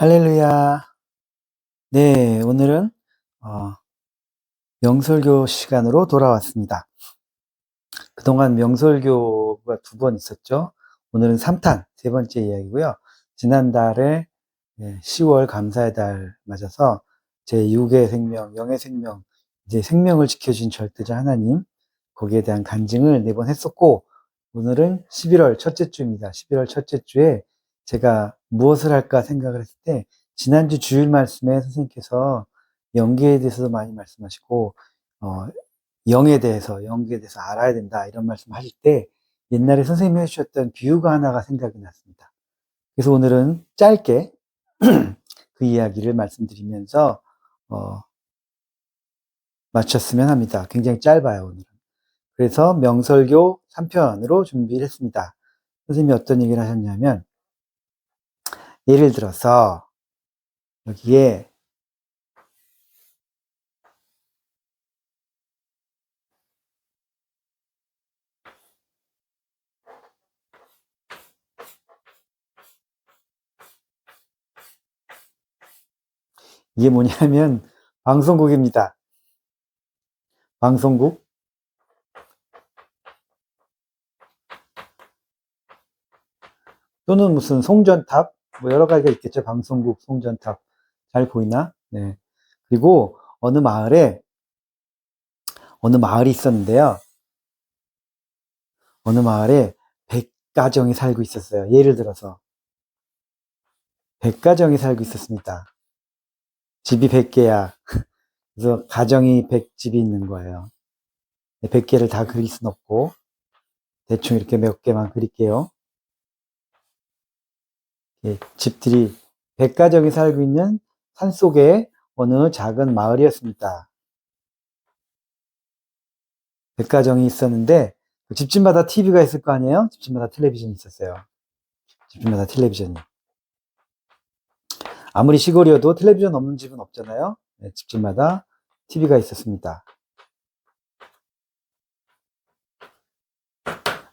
할렐루야. 네, 오늘은 어, 명설교 시간으로 돌아왔습니다. 그동안 명설교가 2번 있었죠. 오늘은 3탄, 세 번째 이야기고요. 지난달에 10월 감사의 달 맞아서 제6의 생명, 영의 생명, 이제 생명을 지켜주신 절대자 하나님, 거기에 대한 간증을 4번 했었고, 오늘은 11월 첫째 주입니다. 11월 첫째 주에 제가 무엇을 할까 생각을 했을 때, 지난주 주일 말씀에 선생님께서 연계에 대해서도 많이 말씀하시고, 어, 영계에 대해서 알아야 된다, 이런 말씀 하실 때, 옛날에 선생님이 해주셨던 비유가 하나가 생각이 났습니다. 그래서 오늘은 짧게 그 이야기를 말씀드리면서, 마쳤으면 합니다. 굉장히 짧아요, 오늘은. 그래서 명설교 3편으로 준비를 했습니다. 선생님이 어떤 얘기를 하셨냐면, 예를 들어서, 여기에, 이게 뭐냐면, 방송국입니다. 방송국. 또는 무슨 송전탑, 뭐 여러 가지가 있겠죠. 방송국, 송전탑. 잘 보이나? 네. 그리고 어느 마을이 있었는데요. 어느 마을에 100가정이 살고 있었어요. 예를 들어서 100가정이 살고 있었습니다. 집이 100개야. 그래서 가정이 100집이 있는 거예요. 100개를 다 그릴 순 없고 대충 이렇게 몇 개만 그릴게요. 집들이 100가정이 살고 있는 산속의 어느 작은 마을이었습니다. 100가정이 있었는데 집집마다 TV가 있을 거 아니에요? 집집마다 텔레비전이 있었어요. 집집마다 텔레비전이. 아무리 시골이어도 텔레비전 없는 집은 없잖아요. 네, 집집마다 TV가 있었습니다.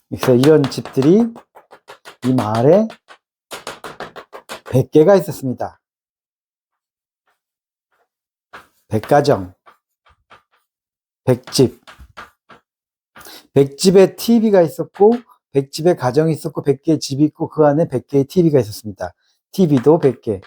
그래서 이런 집들이 이 마을에 100개가 있었습니다. 100가정, 100집. 100집에 TV가 있었고, 100집에 가정이 있었고, 100개의 집이 있고, 그 안에 100개의 TV가 있었습니다. TV도 100개.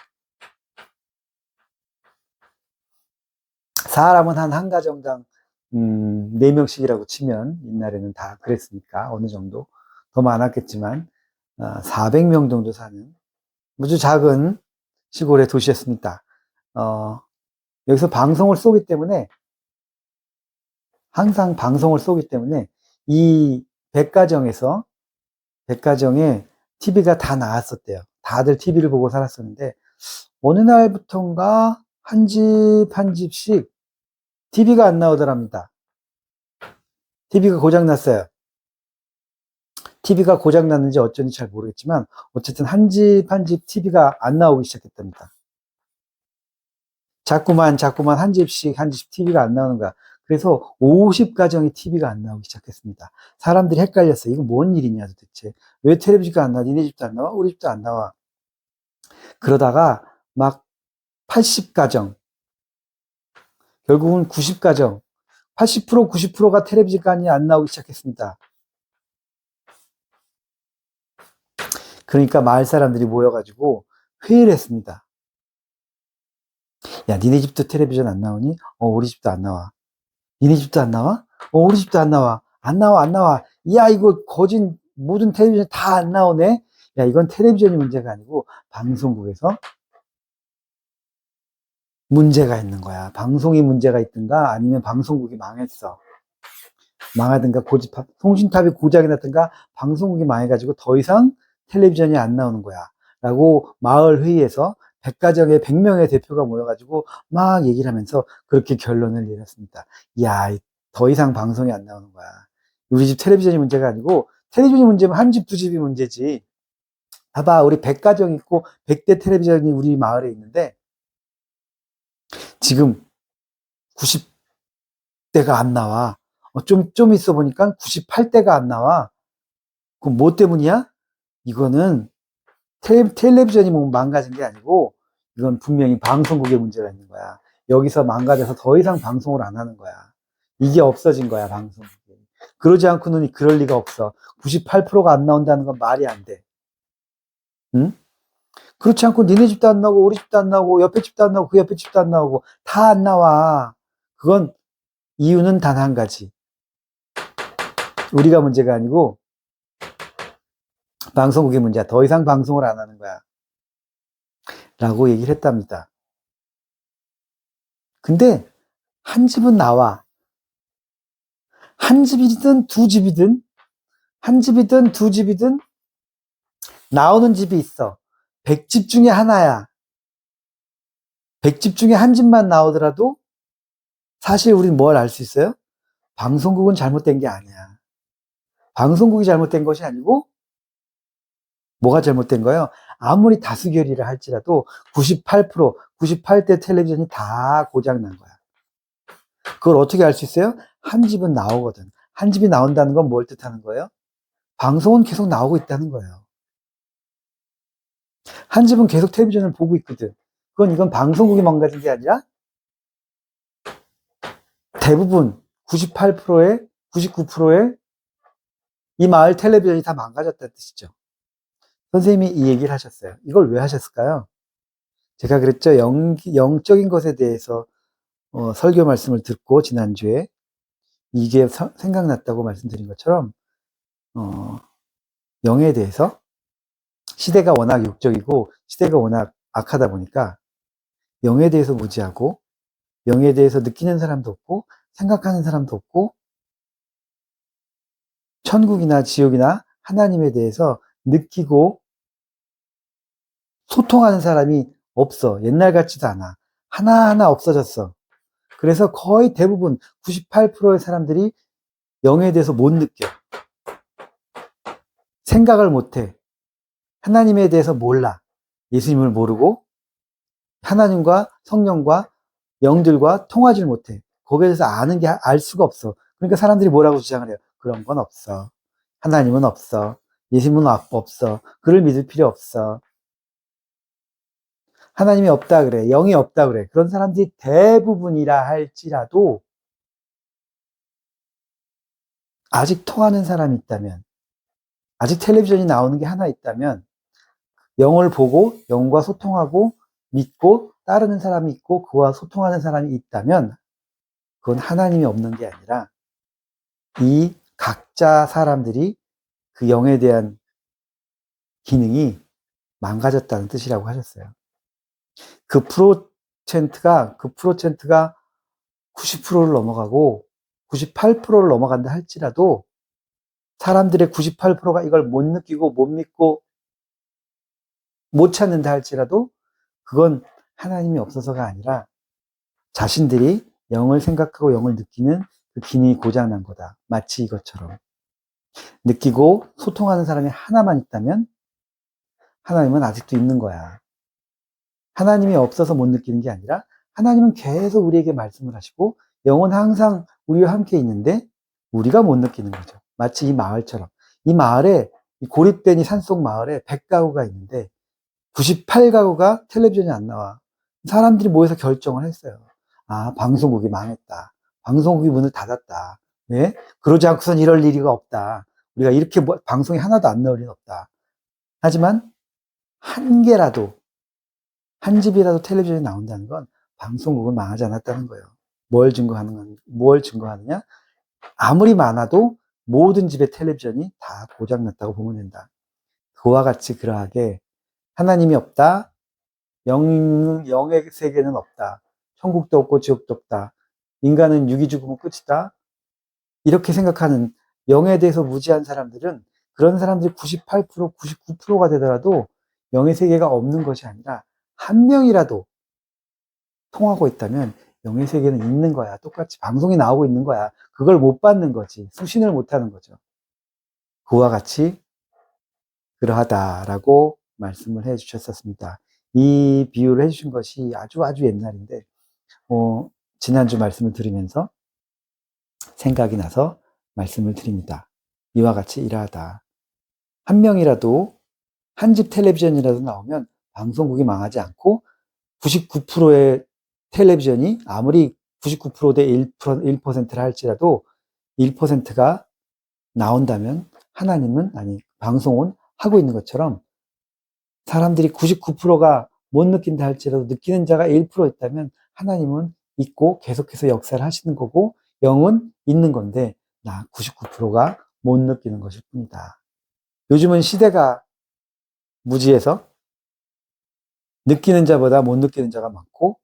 사람은 한 가정당 4명씩이라고 치면, 옛날에는 다 그랬으니까, 어느 정도. 더 많았겠지만, 400명 정도 사는 아주 작은 시골의 도시였습니다. 여기서 방송을 쏘기 때문에, 항상 방송을 쏘기 때문에, 이 100가정에 TV가 다 나왔었대요. 다들 TV를 보고 살았었는데, 어느 날부턴가 한 집씩 TV가 안 나오더랍니다. TV가 고장났어요. TV가 고장났는지 어쩐지 잘 모르겠지만, 어쨌든 한 집 TV가 안 나오기 시작했답니다. 자꾸만 한 집씩 TV가 안 나오는 거야. 그래서 50가정의 TV가 안 나오기 시작했습니다. 사람들이 헷갈렸어요. 이거 뭔 일이냐 도대체. 왜 텔레비전가 안 나와? 니네 집도 안 나와? 우리 집도 안 나와. 그러다가 막 80가정, 결국은 90가정, 80%, 90%가 텔레비전이 안 나오기 시작했습니다. 그러니까 마을 사람들이 모여가지고 회의를 했습니다. 야, 니네 집도 텔레비전 안 나오니? 우리 집도 안 나와. 니네 집도 안 나와? 우리 집도 안 나와. 안 나와. 야, 이거 거진 모든 텔레비전 다 안 나오네? 야, 이건 텔레비전이 문제가 아니고 방송국에서 문제가 있는 거야. 방송이 문제가 있든가 아니면 방송국이 망했어. 망하든가 송신탑이 고장이 났든가 방송국이 망해가지고 더 이상 텔레비전이 안 나오는 거야. 라고 마을 회의에서 100가정의 100명의 대표가 모여가지고 막 얘기를 하면서 그렇게 결론을 내렸습니다. 야, 더 이상 방송이 안 나오는 거야. 우리 집 텔레비전이 문제가 아니고 텔레비전이 문제면 한 집, 두 집이 문제지. 봐봐, 우리 100가정 있고 100대 텔레비전이 우리 마을에 있는데 지금 90대가 안 나와. 좀 있어 보니까 98대가 안 나와. 그럼 뭐 때문이야? 이거는 텔레비전이 뭐 망가진 게 아니고 이건 분명히 방송국에 문제가 있는 거야. 여기서 망가져서 더 이상 방송을 안 하는 거야. 이게 없어진 거야, 방송국이. 그러지 않고는 그럴 리가 없어. 98%가 안 나온다는 건 말이 안 돼. 응? 그렇지 않고 니네 집도 안 나오고 우리 집도 안 나오고 옆에 집도 안 나오고 그 옆에 집도 안 나오고 다 안 나와. 그건 이유는 단 한 가지. 우리가 문제가 아니고 방송국의 문제야. 더 이상 방송을 안 하는 거야. 라고 얘기를 했답니다. 근데 한 집은 나와. 한 집이든 두 집이든 한 집이든 두 집이든 나오는 집이 있어. 100집 중에 하나야. 100집 중에 한 집만 나오더라도 사실 우리는 뭘 알 수 있어요? 방송국은 잘못된 게 아니야. 방송국이 잘못된 것이 아니고 뭐가 잘못된 거예요? 아무리 다수결이라 할지라도 98%, 98대 텔레비전이 다 고장난 거야. 그걸 어떻게 알 수 있어요? 한 집은 나오거든. 한 집이 나온다는 건 뭘 뜻하는 거예요? 방송은 계속 나오고 있다는 거예요. 한 집은 계속 텔레비전을 보고 있거든. 이건 방송국이 망가진 게 아니라 대부분 98%의 99%의 이 마을 텔레비전이 다 망가졌다는 뜻이죠. 선생님이 이 얘기를 하셨어요. 이걸 왜 하셨을까요? 제가 그랬죠. 영적인 것에 대해서 설교 말씀을 듣고 지난주에 이게 생각났다고 말씀드린 것처럼 영에 대해서 시대가 워낙 육적이고 시대가 워낙 악하다 보니까 영에 대해서 무지하고 영에 대해서 느끼는 사람도 없고 생각하는 사람도 없고 천국이나 지옥이나 하나님에 대해서 느끼고 소통하는 사람이 없어. 옛날 같지도 않아. 하나하나 없어졌어. 그래서 거의 대부분 98%의 사람들이 영에 대해서 못 느껴. 생각을 못 해. 하나님에 대해서 몰라. 예수님을 모르고 하나님과 성령과 영들과 통하지를 못해. 거기에 대해서 아는 게 알 수가 없어. 그러니까 사람들이 뭐라고 주장을 해요? 그런 건 없어. 하나님은 없어. 예수님은 없어. 그를 믿을 필요 없어. 하나님이 없다 그래. 영이 없다 그래. 그런 사람들이 대부분이라 할지라도 아직 통하는 사람이 있다면, 아직 텔레비전이 나오는 게 하나 있다면 영을 보고 영과 소통하고 믿고 따르는 사람이 있고 그와 소통하는 사람이 있다면 그건 하나님이 없는 게 아니라 이 각자 사람들이 그 영에 대한 기능이 망가졌다는 뜻이라고 하셨어요. 그 프로센트가 90%를 넘어가고 98%를 넘어간다 할지라도 사람들의 98%가 이걸 못 느끼고 못 믿고 못 찾는다 할지라도 그건 하나님이 없어서가 아니라 자신들이 영을 생각하고 영을 느끼는 그 기능이 고장난 거다. 마치 이것처럼. 느끼고 소통하는 사람이 하나만 있다면 하나님은 아직도 있는 거야. 하나님이 없어서 못 느끼는 게 아니라 하나님은 계속 우리에게 말씀을 하시고 영은 항상 우리와 함께 있는데 우리가 못 느끼는 거죠. 마치 이 마을처럼. 이 마을에, 이 고립된 이 산속 마을에 100가구가 있는데 98가구가 텔레비전이 안 나와. 사람들이 모여서 결정을 했어요. 아, 방송국이 망했다. 방송국이 문을 닫았다. 왜? 그러지 않고선 이럴 일이 없다. 우리가 이렇게 방송이 하나도 안 나올 리는 없다. 하지만 한 개라도, 한 집이라도 텔레비전이 나온다는 건 방송국은 망하지 않았다는 거예요. 뭘 증거하느냐? 아무리 많아도 모든 집의 텔레비전이 다 고장났다고 보면 된다. 그와 같이 그러하게 하나님이 없다. 영의 세계는 없다. 천국도 없고 지옥도 없다. 인간은 육이 죽으면 끝이다. 이렇게 생각하는 영에 대해서 무지한 사람들은 그런 사람들이 98%, 99%가 되더라도 영의 세계가 없는 것이 아니라 한 명이라도 통하고 있다면 영의 세계는 있는 거야. 똑같이 방송이 나오고 있는 거야. 그걸 못 받는 거지. 수신을 못 하는 거죠. 그와 같이 그러하다라고 말씀을 해 주셨었습니다. 이 비유를 해 주신 것이 아주 옛날인데 지난주 말씀을 들으면서 생각이 나서 말씀을 드립니다. 이와 같이 이러하다. 한 명이라도 한 집 텔레비전이라도 나오면 방송국이 망하지 않고 99%의 텔레비전이 아무리 99%대 1%를 할지라도 1%가 나온다면 하나님은, 아니, 방송은 하고 있는 것처럼 사람들이 99%가 못 느낀다 할지라도 느끼는 자가 1% 있다면 하나님은 있고 계속해서 역사를 하시는 거고 영은 있는 건데 나 99%가 못 느끼는 것일 뿐이다. 요즘은 시대가 무지해서 느끼는 자보다 못 느끼는 자가 많고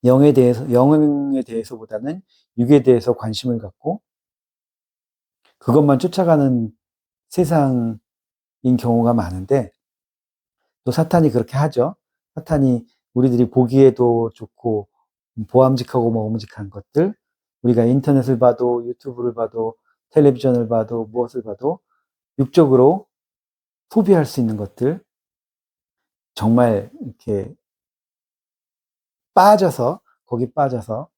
영에 대해서보다는 육에 대해서 관심을 갖고 그것만 쫓아가는 세상인 경우가 많은데 또 사탄이 그렇게 하죠. 사탄이 우리들이 보기에도 좋고 보암직하고 먹음직한 것들, 우리가 인터넷을 봐도 유튜브를 봐도 텔레비전을 봐도 무엇을 봐도 육적으로 소비할 수 있는 것들, 정말 이렇게 거기 빠져서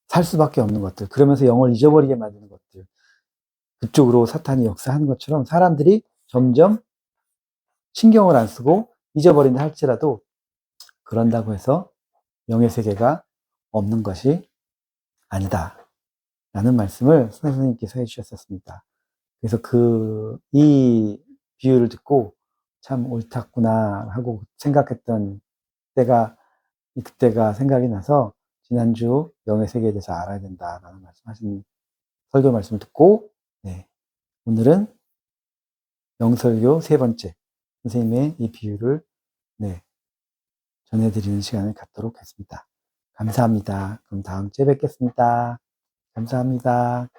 살 수밖에 없는 것들, 그러면서 영을 잊어버리게 만드는 것들, 그쪽으로 사탄이 역사하는 것처럼 사람들이 점점 신경을 안 쓰고 잊어버린다 할지라도 그런다고 해서 영의 세계가 없는 것이 아니다 라는 말씀을 선생님께서 해주셨었습니다. 그래서 이 비유를 듣고 참 옳았구나 하고 생각했던 그때가 생각이 나서 지난주 영의 세계에 대해서 알아야 된다라는 말씀하신 설교 말씀을 듣고, 네, 오늘은 영설교 세 번째 선생님의 이 비유를, 네, 전해드리는 시간을 갖도록 하겠습니다. 감사합니다. 그럼 다음 주에 뵙겠습니다. 감사합니다.